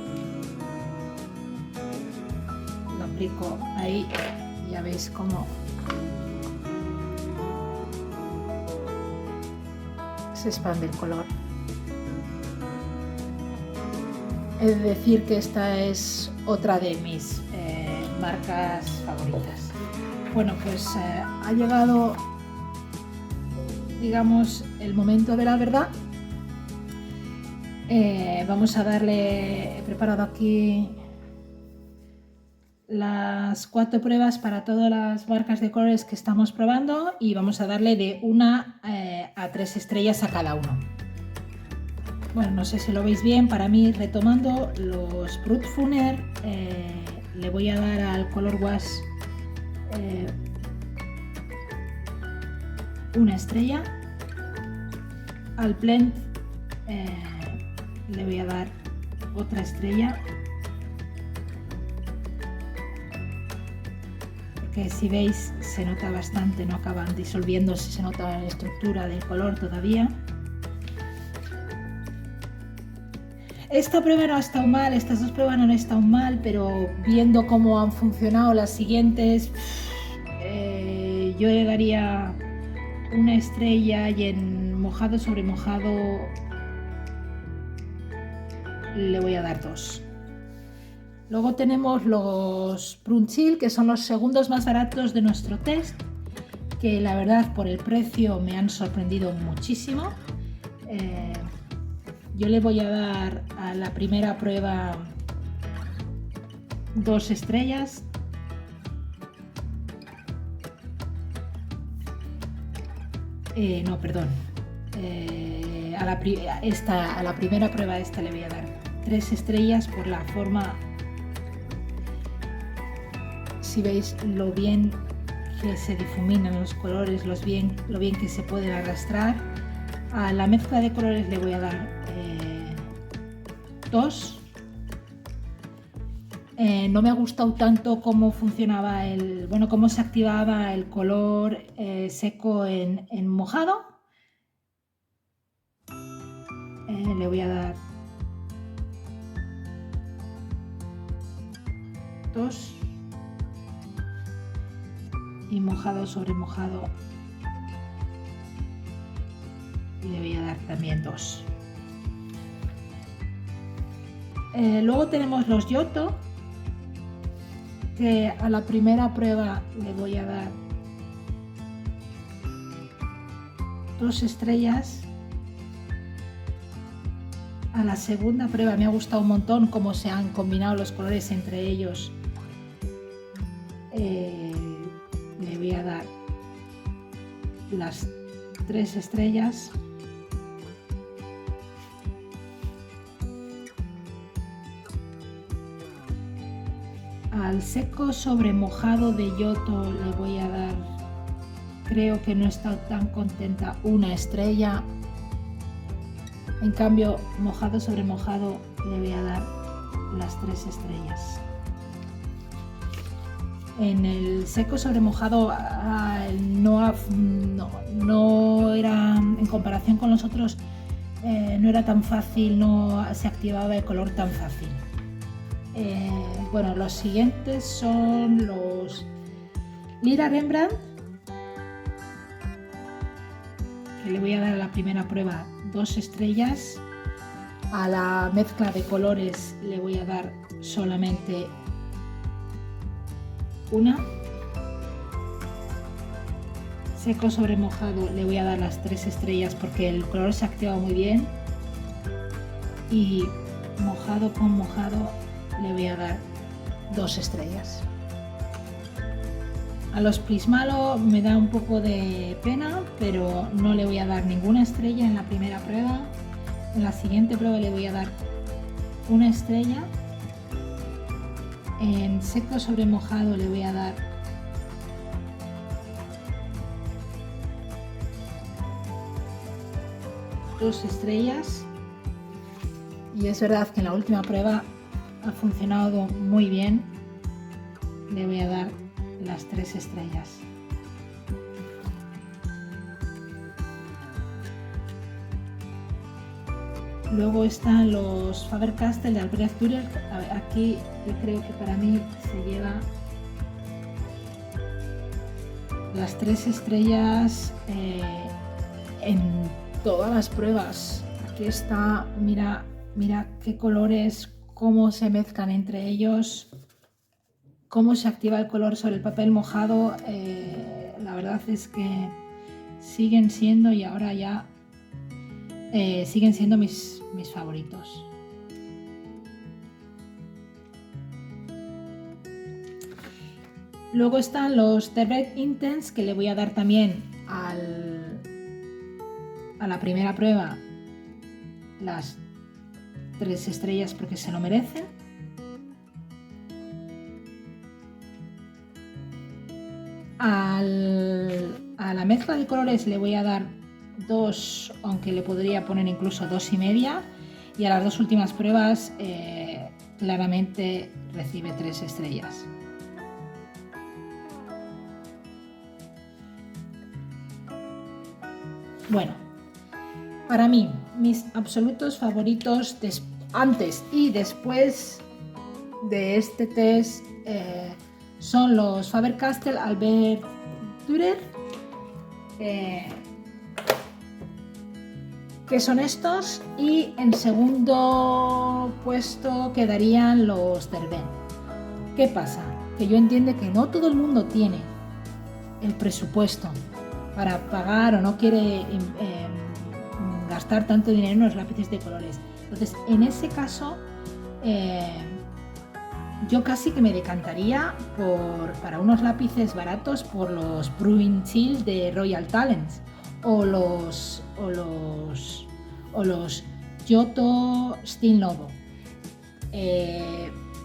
A: lo aplico ahí. Ya veis cómo se expande el color. he de decir que esta es otra de mis marcas favoritas. Bueno, pues ha llegado, digamos, el momento de la verdad. Vamos a darle, he preparado aquí las 4 pruebas para todas las marcas de colores que estamos probando y vamos a darle de 1 a 3 estrellas a cada uno. Bueno, no sé si lo veis bien, para mí, retomando los Brutfuner, le voy a dar al Color Wash 1 estrella, al Blend le voy a dar otra estrella, porque si veis se nota bastante, no acaban disolviéndose, se nota la estructura del color todavía. Esta prueba no ha estado mal, estas 2 pruebas no han estado mal, pero viendo cómo han funcionado las siguientes, yo le daría 1 estrella y en mojado sobre mojado le voy a dar 2. Luego tenemos los Brunchill, que son los segundos más baratos de nuestro test, que la verdad por el precio me han sorprendido muchísimo. Yo le voy a dar a la primera prueba 2 estrellas. No, perdón. A la primera prueba le voy a dar 3 estrellas por la forma. Si veis lo bien que se difuminan los colores, lo bien que se pueden arrastrar. A la mezcla de colores le voy a dar 2. No me ha gustado tanto cómo funcionaba cómo se activaba el color seco en mojado. Le voy a dar 2 y mojado sobre mojado le voy a dar también 2. Luego tenemos los Giotto, que a la primera prueba le voy a dar 2 estrellas. A la segunda prueba me ha gustado un montón cómo se han combinado los colores entre ellos. Le voy a dar las 3 estrellas. Al seco sobre mojado de Giotto le voy a dar, creo que no he estado tan contenta, 1 estrella. En cambio, mojado sobre mojado le voy a dar las 3 estrellas. En el seco sobre mojado no era, en comparación con los otros, no era tan fácil, no se activaba el color tan fácil. Bueno, los siguientes son los Lira Rembrandt, que le voy a dar a la primera prueba 2 estrellas. A la mezcla de colores le voy a dar solamente 1. Seco sobre mojado le voy a dar las 3 estrellas porque el color se activa muy bien. Y mojado con mojado le voy a dar 2 estrellas. A los Prismalo me da un poco de pena, pero no le voy a dar ninguna estrella en la primera prueba. En la siguiente prueba le voy a dar 1 estrella. En seco sobre mojado le voy a dar 2 estrellas. Y es verdad que en la última prueba ha funcionado muy bien. Le voy a dar las 3 estrellas. Luego están los Faber-Castell de Albrecht Dürer. Aquí yo creo que para mí se lleva las 3 estrellas en todas las pruebas. Aquí está, mira qué colores, cómo se mezclan entre ellos, cómo se activa el color sobre el papel mojado. La verdad es que siguen siendo, y ahora ya siguen siendo mis favoritos. Luego están los The Red Intense, que le voy a dar también a la primera prueba las 3 estrellas porque se lo merecen. A la mezcla de colores le voy a dar 2, aunque le podría poner incluso 2,5, y a las 2 últimas pruebas claramente recibe 3 estrellas. Bueno, para mí, mis absolutos favoritos antes y después de este test son los Faber-Castell Albert Dürer, que son estos, y en segundo puesto quedarían los Derben. ¿Qué pasa? Que yo entiendo que no todo el mundo tiene el presupuesto para pagar o no quiere gastar tanto dinero en los lápices de colores. Entonces, en ese caso, yo casi que me decantaría para unos lápices baratos por los Brewing Chill de Royal Talents o los Giotto Steel Novo.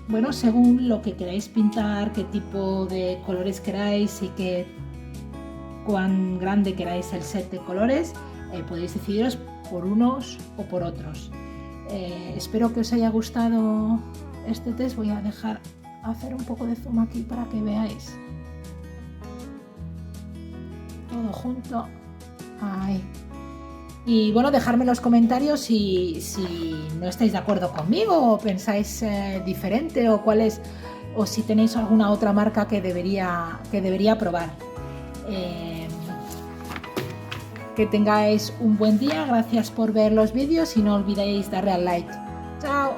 A: Bueno, según lo que queráis pintar, qué tipo de colores queráis y cuán grande queráis el set de colores, podéis decidiros por unos o por otros. Espero que os haya gustado este test. Voy a hacer un poco de zoom aquí para que veáis todo junto. Ahí. Y bueno, dejadme en los comentarios si no estáis de acuerdo conmigo o pensáis diferente, o si tenéis alguna otra marca que debería probar. Que tengáis un buen día, gracias por ver los vídeos y no olvidéis darle al like. ¡Chao!